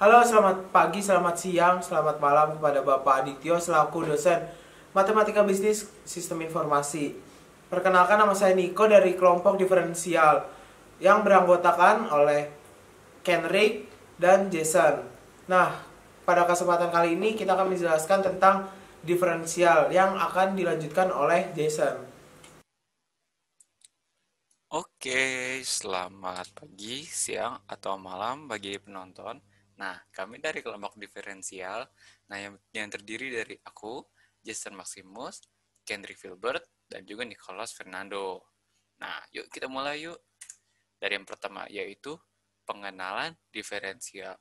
Halo, selamat pagi, selamat siang, selamat malam kepada Bapak Adityo selaku dosen Matematika Bisnis Sistem Informasi. Perkenalkan, nama saya Niko dari kelompok diferensial yang beranggotakan oleh Kenrick dan Jason. Nah, pada kesempatan kali ini kita akan menjelaskan tentang diferensial yang akan dilanjutkan oleh Jason. Oke, selamat pagi, siang, atau malam bagi penonton. Nah, kami dari kelompok diferensial, yang terdiri dari aku, Jason Maximus, Kendrick Filbert, dan juga Nicholas Fernando. Nah, yuk kita mulai yuk. Dari yang pertama, yaitu pengenalan diferensial.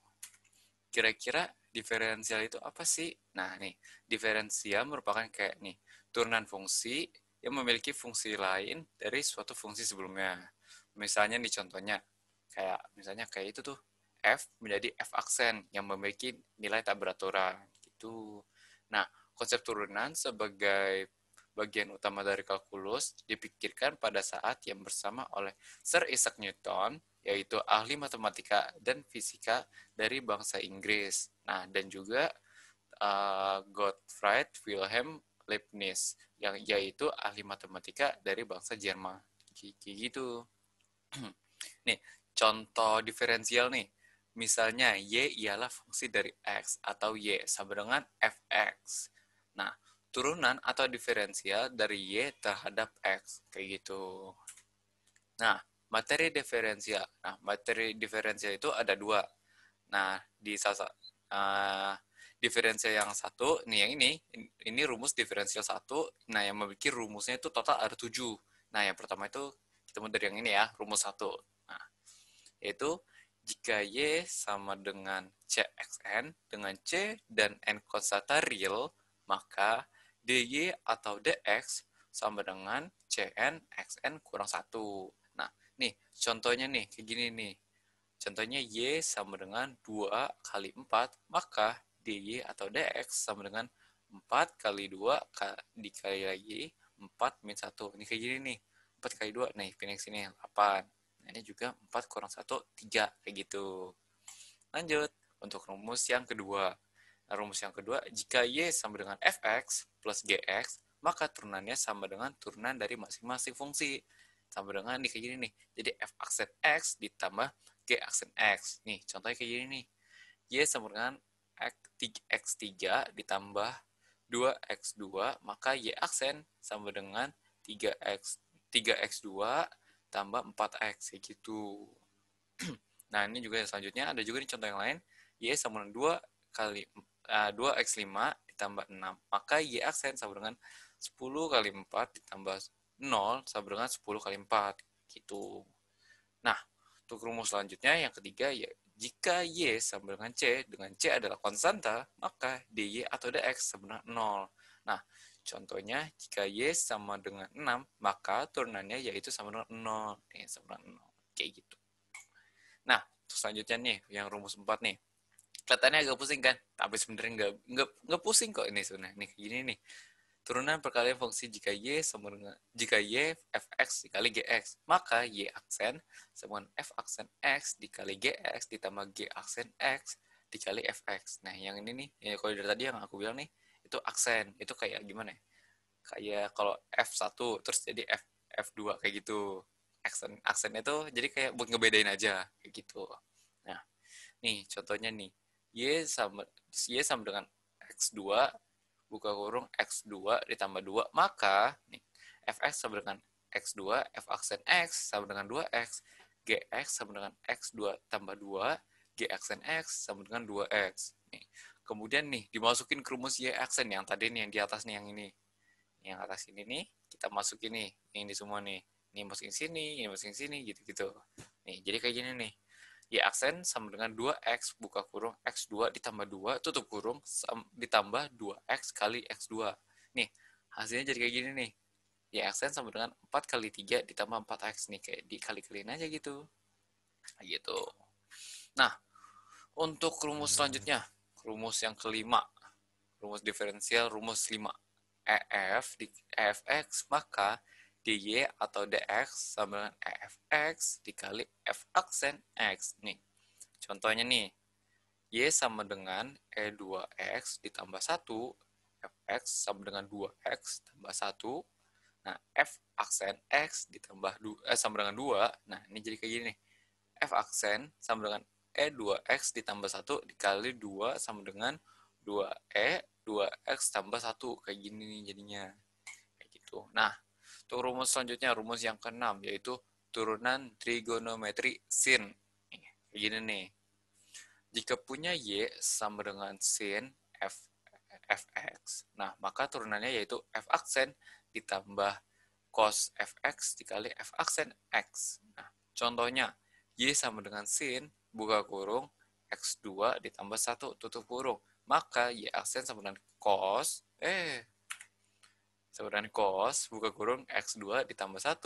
Kira-kira diferensial itu apa sih? Nah, nih, diferensial merupakan kayak nih, turunan fungsi yang memiliki fungsi lain dari suatu fungsi sebelumnya. Misalnya nih contohnya, misalnya kayak itu tuh, f menjadi f aksen yang memiliki nilai tak beraturan gitu. Nah, konsep turunan sebagai bagian utama dari kalkulus dipikirkan pada saat yang bersama oleh Sir Isaac Newton, yaitu ahli matematika dan fisika dari bangsa Inggris. Nah, dan juga Gottfried Wilhelm Leibniz, yang yaitu ahli matematika dari bangsa Jerman. Kayak gitu. Nih, contoh diferensial nih. Misalnya, Y ialah fungsi dari X atau Y sama dengan fx. Nah, turunan atau diferensial dari Y terhadap X. Kayak gitu. Nah, materi diferensial itu ada dua. Nah, di uh, diferensial yang satu, nih yang ini rumus diferensial satu. Nah, yang memiliki rumusnya itu total ada 7. Nah, yang pertama itu kita mulai dari yang ini ya, rumus satu. Nah, yaitu jika Y sama dengan CXN dengan C dan N konstanta real, maka DY atau DX sama dengan CN XN kurang 1. Nah, nih contohnya nih, kayak gini nih. Contohnya Y sama dengan 2 kali 4, maka DY atau DX sama dengan 4 kali 2 dikali lagi 4 min 1. Ini kayak gini nih. 4 kali 2, nih pindah sini 8. Nah, ini juga 4 kurang 1, 3. Kayak gitu. Lanjut, untuk rumus yang kedua. Nah, rumus yang kedua, jika Y sama dengan Fx plus Gx, maka turunannya sama dengan turunan dari masing-masing fungsi. Sama dengan nih kayak gini nih. Jadi F aksen X ditambah G aksen X. Nih, contohnya kayak gini nih. Y sama dengan X3 ditambah 2X2, maka Y aksen sama dengan 3X2 tambah 4X, kayak gitu. Nah, ini juga yang selanjutnya, ada juga nih contoh yang lain. Y sama dengan 2X5 ditambah 6. Maka Y aksen sama dengan 10 kali 4 ditambah 0 sama dengan 10 kali 4. Gitu. Nah, untuk rumus selanjutnya yang ketiga, ya jika Y sama dengan C adalah konstanta, maka DY atau DX sama dengan 0. Nah, contohnya jika Y sama dengan 6, maka turunannya yaitu sama dengan 0. Nih, sama dengan 0. Kayak gitu. Nah, terus selanjutnya nih, yang rumus 4 nih. Kelihatannya agak pusing kan? Tapi sebenarnya nggak pusing kok ini sebenarnya. Nih, gini nih. Turunan perkalian fungsi jika Y fx dikali gx, maka Y aksen sama dengan f aksen x dikali gx ditambah g aksen x dikali fx. Nah, yang ini nih, ya kalau dari tadi yang aku bilang nih, itu aksen. Itu kayak gimana ya? Kayak kalau F1 terus jadi F2 kayak gitu. Aksennya tuh jadi kayak buat ngebedain aja kayak gitu. Nah, nih contohnya nih. Y sama dengan X2 buka kurung X2 ditambah 2, maka nih Fx sama dengan X2, F aksen X sama dengan 2X, Gx sama dengan X2 tambah 2, G aksen X sama dengan 2X. Nih, kemudian nih dimasukin ke rumus Y aksen yang tadi nih yang di atas nih yang ini. Yang atas ini nih kita masukin nih ini semua nih. Ini masukin sini, ini masukin sini gitu-gitu. Nih, jadi kayak gini nih. Y aksen sama dengan 2X buka kurung X2 ditambah 2 tutup kurung ditambah 2X kali X2. Nih, hasilnya jadi kayak gini nih. Y aksen sama dengan 4 kali 3 ditambah 4X nih. Kayak dikali-kaliin aja gitu. Gitu. Nah, untuk rumus selanjutnya. Rumus yang kelima. Rumus diferensial rumus 5. EF di EFX, maka DY atau DX sama dengan EFX dikali F aksen X. Nih, contohnya nih, Y sama dengan E2X ditambah 1, Fx sama dengan 2X tambah 1. Nah, F aksen X ditambah sama dengan 2. Nah, ini jadi kayak gini nih. F aksen sama dengan E2X ditambah 1 dikali 2 sama dengan 2E, 2X tambah 1. Kayak gini nih jadinya. Kayak gitu. Nah, untuk rumus selanjutnya, rumus yang ke-6, yaitu turunan trigonometri sin. Kayak gini nih. Jika punya Y sama dengan sin Fx, nah maka turunannya yaitu F aksen ditambah cos Fx dikali F aksen X. Nah, contohnya, Y sama dengan sin, buka kurung, X2 ditambah 1, tutup kurung. Maka Y aksen sama dengan cos, buka kurung, X2 ditambah 1,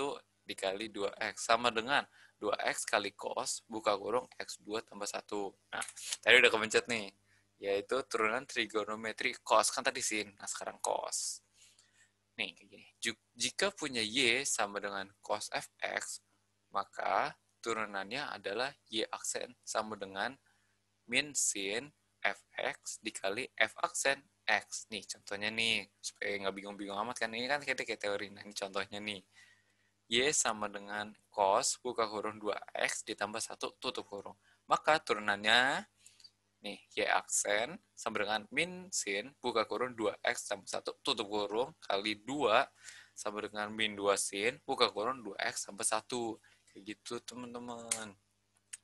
dikali 2X. Sama dengan 2X kali cos, buka kurung, X2 tambah 1. Nah, tadi udah kebencet nih. Yaitu turunan trigonometri cos. Kan tadi sin, nah sekarang cos. Nih, kayak gini. Jika punya Y sama dengan cos Fx, maka turunannya adalah Y aksen sama dengan min sin Fx dikali F aksen X. Nih, contohnya nih. Supaya nggak bingung-bingung amat kan. Ini kan kayak teori. Nah, ini contohnya nih. Y sama dengan cos, buka kurung 2X ditambah 1, tutup kurung. Maka turunannya, nih, Y aksen sama dengan min sin, buka kurung 2X tambah 1, tutup kurung, kali 2 sama dengan min 2 sin, buka kurung 2X tambah 1. Kayak gitu, teman-teman.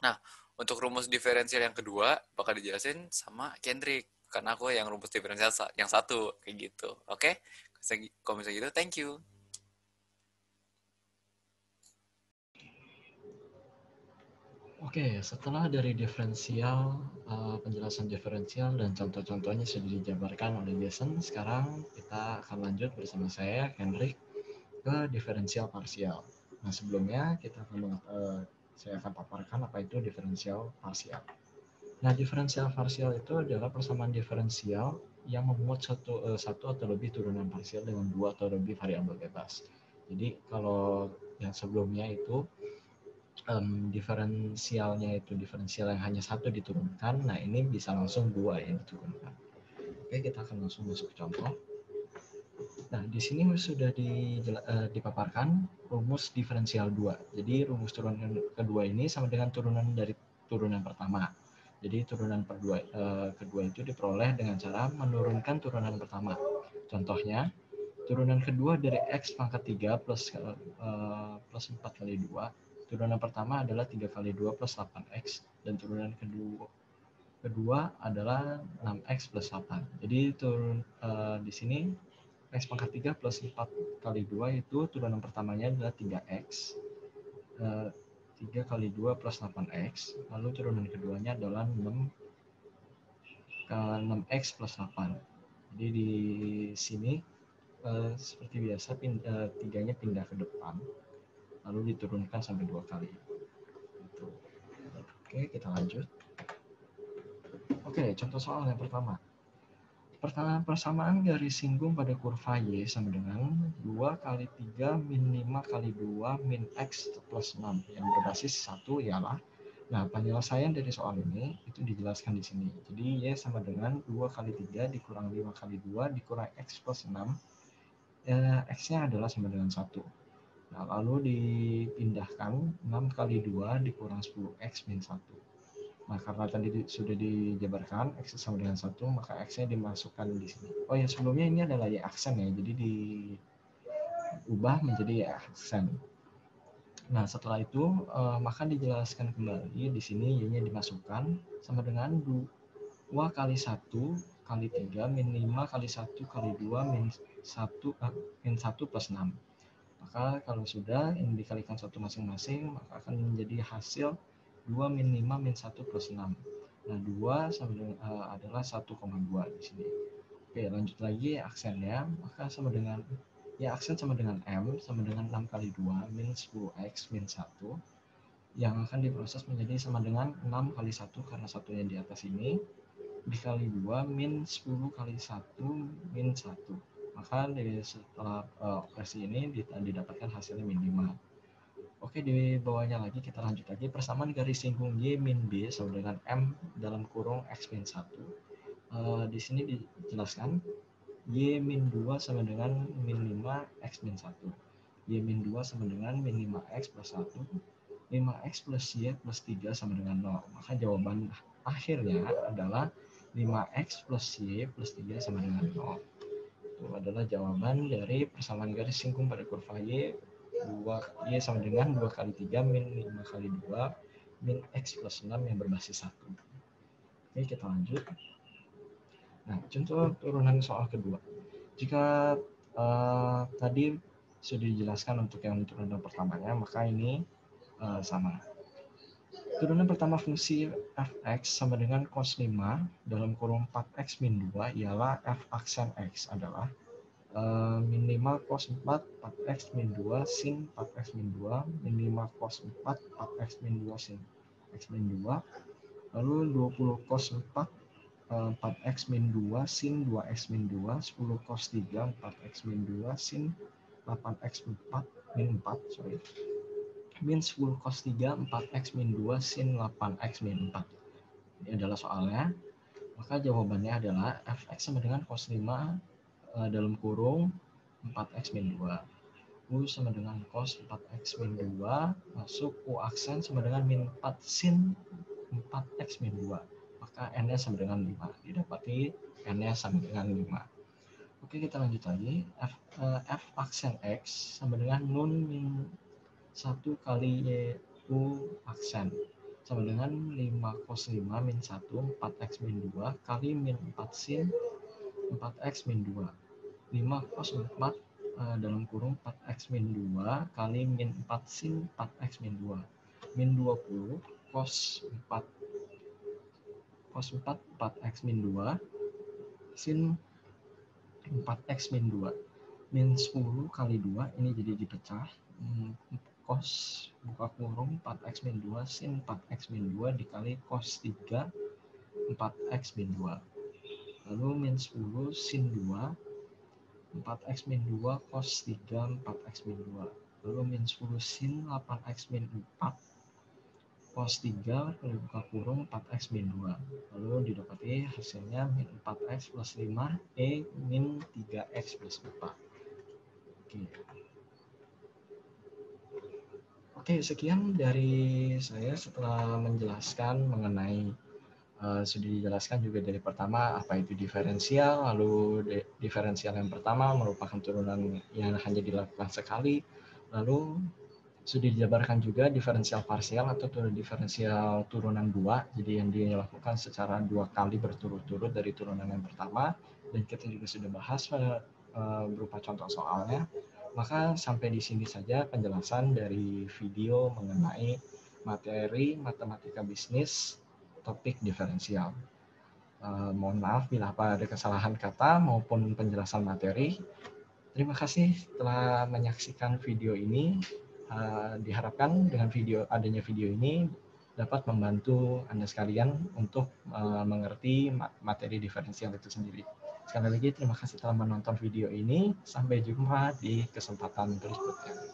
Nah, untuk rumus diferensial yang kedua, bakal dijelasin sama Kendrick. Karena aku yang rumus diferensial yang satu. Kayak gitu. Oke? Kalau misalnya gitu, thank you. Oke, setelah dari diferensial, penjelasan diferensial dan contoh-contohnya sudah dijabarkan oleh Jason, sekarang kita akan lanjut bersama saya, Kendrick, ke diferensial parsial. Nah, sebelumnya saya akan paparkan apa itu diferensial parsial. Nah, diferensial parsial itu adalah persamaan diferensial yang memuat satu atau lebih turunan parsial dengan dua atau lebih variabel bebas. Jadi, kalau yang sebelumnya itu diferensialnya itu diferensial yang hanya satu diturunkan, nah ini bisa langsung dua yang diturunkan. Oke, kita akan langsung masuk ke contoh. Nah, di sini sudah dipaparkan rumus diferensial 2. Jadi rumus turunan kedua ini sama dengan turunan dari turunan pertama. Jadi turunan kedua itu diperoleh dengan cara menurunkan turunan pertama. Contohnya, turunan kedua dari X pangkat 3 plus 4 kali 2. Turunan pertama adalah 3 kali 2 plus 8X. Dan turunan kedua adalah 6X plus 8. Jadi di sini X pangkat 3 plus 4 kali 2 itu turunan pertamanya adalah 3X. 3 kali 2 plus 8X. Lalu turunan keduanya adalah 6X plus 8. Jadi di sini seperti biasa tiganya pindah ke depan. Lalu diturunkan sampai 2 kali. Gitu. Oke, kita lanjut. Oke, contoh soal yang pertama. Persamaan garis singgung pada kurva Y sama dengan 2 kali 3 min 5 kali 2 min X plus 6 yang berbasis 1 ialah. Nah, penyelesaian dari soal ini itu dijelaskan di sini. Jadi Y sama dengan 2 kali 3 dikurang 5 kali 2 dikurang X plus 6. X-nya adalah sama dengan 1. Nah, lalu dipindahkan 6 kali 2 dikurang 10X min 1. Nah, karena tadi sudah dijabarkan X sama dengan 1, maka X-nya dimasukkan di sini. Oh ya, sebelumnya ini adalah Y aksen ya, jadi diubah menjadi Y aksen. Nah, setelah itu, maka dijelaskan kembali di sini Y-nya dimasukkan sama dengan 2 kali 1 kali 3 min 5 kali 1 kali 2 min 1 plus 6. Maka kalau sudah ini dikalikan satu masing-masing, maka akan menjadi hasil 2 min 5 min 1 plus 6. Nah, 2 sama dengan, adalah 1,2 di sini. Oke, lanjut lagi aksennya, maka sama dengan ya aksen sama dengan M sama dengan 6 kali 2 min 10X min 1 yang akan diproses menjadi sama dengan 6 kali 1 karena satunya di atas ini dikali 2 min 10 kali 1 min 1. Maka setelah operasi ini didapatkan hasilnya min 5. Oke, di bawahnya lagi kita lanjut lagi. Persamaan garis singgung Y min B sama dengan M dalam kurung X min 1. Di sini dijelaskan Y min 2 sama dengan min 5 X min 1. Y min 2 sama dengan min 5X plus 1. 5X plus Y plus 3 sama dengan 0. Maka jawaban akhirnya adalah 5X plus Y plus 3 sama dengan 0. Itu adalah jawaban dari persamaan garis singgung pada kurva Y. Y sama dengan 2 kali 3 min 5 kali 2 min X plus 6 yang berbasis 1. Oke, kita lanjut. Nah, contoh turunan soal kedua. Jika tadi sudah dijelaskan untuk yang turunan pertamanya, maka ini sama. Turunan pertama fungsi fx sama dengan cos 5 dalam kurung 4x min 2 ialah f aksen x adalah min 5 cos 4 4x min 2 sin 4x min 2 min 5 cos 4 4x min 2 sin x min 2 lalu 20 cos 4 4x min 2 sin 2x min 2 10 cos 3 4x min 2 sin 8x min 4 min 10 cos 3 4x min 2 sin 8x min 4. Ini adalah soalnya. Maka jawabannya adalah fx sama dengan cos 5 dalam kurung 4x min 2. U sama dengan cos 4x min 2 masuk U aksen sama dengan min 4 sin 4x min 2. Maka n-nya sama dengan 5. Didapati n-nya sama dengan 5. Oke, kita lanjut lagi. F aksen x sama dengan nun min 1 kali U aksen sama dengan 5 cos 5 min 1 4x min 2 kali min 4 sin 4x min 2. 5 cos 4 dalam kurung 4x min 2 kali min 4 sin 4x min 2. Min 20 cos 4 4x min 2 sin 4x min 2. Min 10 kali 2 ini jadi dipecah. Cos buka kurung 4x min 2 sin 4x min 2 dikali cos 3 4x min 2. Lalu min 10 sin 2 4x min 2 cos 3 4x min 2. Lalu min 10 sin 8x min 4 cos 3 kali buka kurung 4x min 2. Lalu didapati hasilnya min 4x plus 5 min 3x plus 4. Oke, sekian dari saya setelah menjelaskan mengenai sudah dijelaskan juga dari pertama apa itu diferensial, lalu diferensial yang pertama merupakan turunan yang hanya dilakukan sekali, lalu sudah dijabarkan juga diferensial parsial atau diferensial turunan 2, jadi yang dilakukan secara 2 kali berturut-turut dari turunan yang pertama, dan kita juga sudah bahas berupa contoh soalnya. Maka sampai di sini saja penjelasan dari video mengenai materi matematika bisnis topik diferensial. Mohon maaf bila ada kesalahan kata maupun penjelasan materi. Terima kasih telah menyaksikan video ini. Diharapkan dengan adanya video ini dapat membantu Anda sekalian untuk mengerti materi diferensial itu sendiri. Sekali lagi terima kasih telah menonton video ini. Sampai jumpa di kesempatan berikutnya.